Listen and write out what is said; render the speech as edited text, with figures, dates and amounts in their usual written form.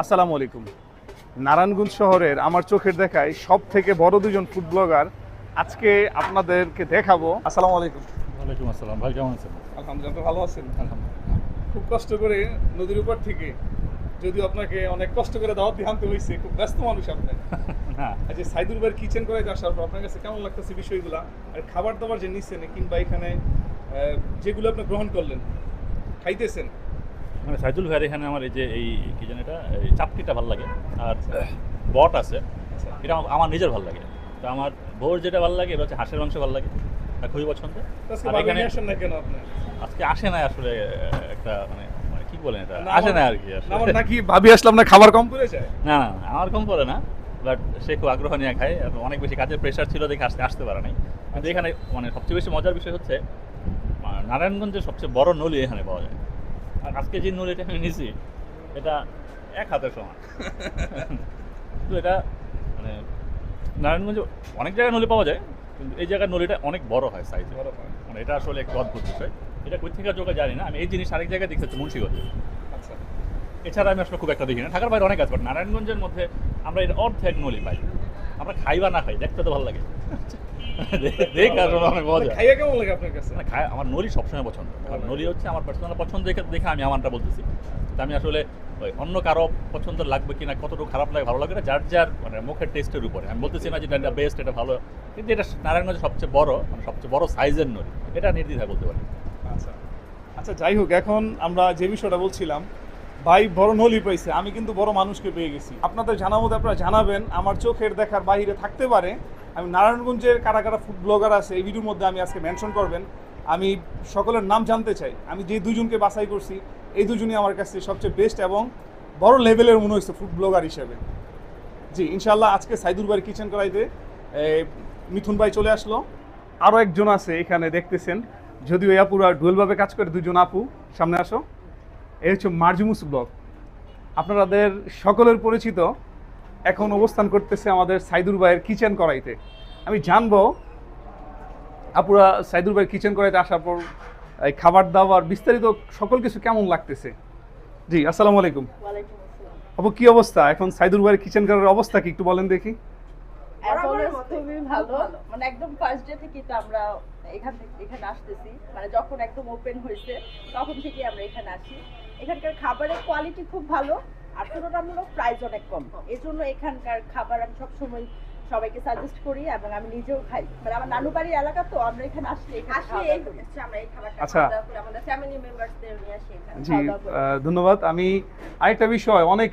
আসসালামু আলাইকুম। নারায়ণগঞ্জ শহরের আমার চোখের দেখায় সব থেকে বড় দুজন ফুড ব্লগার আজকে আপনাদেরকে দেখাবো। আসসালামু আলাইকুম। ওয়ালাইকুম আসসালাম। ভাই কেমন আছেন? আলহামদুলিল্লাহ, ভালো আছেন? আলহামদুলিল্লাহ। খুব কষ্ট করে নদীর উপর থেকে, যদিও আপনাকে অনেক কষ্ট করে দাওয়াত দিয়ে আনতে হয়েছে, খুব ব্যস্ত মানুষ আপনি। না, আচ্ছা, সাইদুর ভাইয়ের কিচেন করে আসার পর আপনার কাছে কেমন লাগতেছে বিষয়গুলা, আর খাবার দাবার যে নিচ্ছেন কিংবা এখানে যেগুলো আপনি গ্রহণ করলেন খাইতেছেন? মানে সাইদুল ভাইয়ের এখানে আমার এই যে কি জানি এটা এই চাপটিটা ভালো লাগে, আর বট আছে, আচ্ছা, এটা আমার নিজের ভালো লাগে। তো আমার বউর যেটা ভালো লাগে এটা হচ্ছে হাঁসের মাংস ভালো লাগে, আর খুবই পছন্দ। আজকে আর বাড়ি এখানে নিয়ে আসেন না কেন আপনি? আজকে আসে না আসলে, একটা মানে মানে কি বলেন এটা, না, আসে না আমার- আর কি আসলে। না, আমার নাকি ভাবি আসলাম না খাবার কম করে যায়? না না না, আমার কম করে না, বাট সে খুব আগ্রহ নিয়ে খায়, আর অনেক বেশি কাজের প্রেশার ছিল দেখে আসতে পারে নাই। কিন্তু এখানে মানে সবচেয়ে বেশি মজার বিষয় হচ্ছে নারায়ণগঞ্জের সবচেয়ে বড় নলি এখানে পাওয়া যায়। আর আজকে যে নলিটা আমি নিয়েছি এটা এক হাতের সমান। কিন্তু এটা মানে নারায়ণগঞ্জে অনেক জায়গায় নলি পাওয়া যায়, কিন্তু এই জায়গার নলিটা অনেক বড় হয় সাইজ। বড় হয়। মানে এটা আসলে একটু অদ্ভুত বিষয়। এটা কোথা থেকে যোগা জানি না, আমি এই জিনিস আরেক জায়গায় দেখতে মুন্সিগঞ্জে। আচ্ছা, এছাড়া আমি আসলে খুব একটা দেখি না, ঢাকার বাইরে অনেক আছে, বাট নারায়ণগঞ্জের মধ্যে আমরা এর অর্ধেক নলি পাই। আমরা খাই বা না খাই, দেখতে তো ভালো লাগে। দেখ আসলে অনেক মজা। খাইয়া কেমন লাগে আপনার কাছে? না খায়, আমার নলি সবসময় পছন্দ, আর নলি হচ্ছে আমার পার্সোনাল পছন্দ, দেখে আমি আমারটা বলতেছি। তো আমি আসলে ওই অন্য কারো পছন্দ লাগবে কিনা, কতটুকু খারাপ লাগে ভালো লাগে না, যার যার মানে মুখের টেস্টের উপরে। আমি বলতেছি না যে এটা বেস্ট, এটা ভালো, কিন্তু এটা নারায়ণগঞ্জের সবচেয়ে বড়, মানে সবচেয়ে বড় সাইজের নলি, এটা নির্দ্বিধায় বলতে পারি। আচ্ছা আচ্ছা, যাই হোক, এখন আমরা যে বিষয়টা বলছিলাম, ভাই বড় নলি পাইছে, আমি কিন্তু বড় মানুষকে পেয়ে গেছি। আপনাদের জানার মধ্যে আপনারা জানাবেন, আমার চোখের দেখার বাইরে থাকতে পারে। আমি নারায়ণগঞ্জের কারা কারা ফুড ব্লগার আছে এই ভিডিওর মধ্যে আমি আজকে মেনশন করবেন। আমি সকলের নাম জানতে চাই। আমি যে দুজনকে বাছাই করছি এই দুজনই আমার কাছে সবচেয়ে বেস্ট এবং বড় লেভেলের মনে হয়েছে ফুড ব্লগার হিসেবে। জি, ইনশাল্লাহ আজকে সাইদুর ভাইয়ের কিচেন করাইতে মিথুন ভাই চলে আসলো। আরও একজন আছে এখানে দেখতেছেন, যদিও এই আপুরা ডুয়েলভাবে কাজ করে। দুজন আপু সামনে আসো। এই হচ্ছে মার্জিমুস ব্লগ, আপনাদের সকলের পরিচিত। এখন অবস্থান করতেছে আমাদের সাইদুর ভাইয়ের কিচেন করাইতে। আমি জানবো আপুরা সাইদুর ভাইয়ের কিচেন করাইতে আসার পর এই খাবার দাবার বিস্তারিত সকল কিছু কেমন লাগতেছে। জি, আসসালামু আলাইকুম। ওয়ালাইকুম আসসালাম। আপু, কি অবস্থা এখন সাইদুর ভাইয়ের কিচেন করার অবস্থা কি একটু বলেন দেখি? আসলে খুবই ভালো, মানে একদম ফার্স্ট ডে থেকে তো আমরা এখানে আসতেছি, মানে যখন একদম ওপেন হয়েছে তখন থেকে আমরা এখানে আসি। এখানকার খাবারের কোয়ালিটি খুব ভালো, আর তুলনামূলক প্রাইস অনেক কম। এই জন্য এখানকার খাবার আমি সবসময় সবাইকে সাজেস্ট করি এবং আমি নিজেও খাই। মানে আমার নানু বাড়ির এলাকা, তো আমরা এখানে আসলে আমরা এই খাবারটা আচ্ছা। খাওয়া দাওয়া করি, আমাদের ফ্যামিলি মেম্বারসদের নিয়ে আসি এখানে জি, খাওয়া দাওয়া করি। ধন্যবাদ। আমি আরেকটা বিষয়, অনেক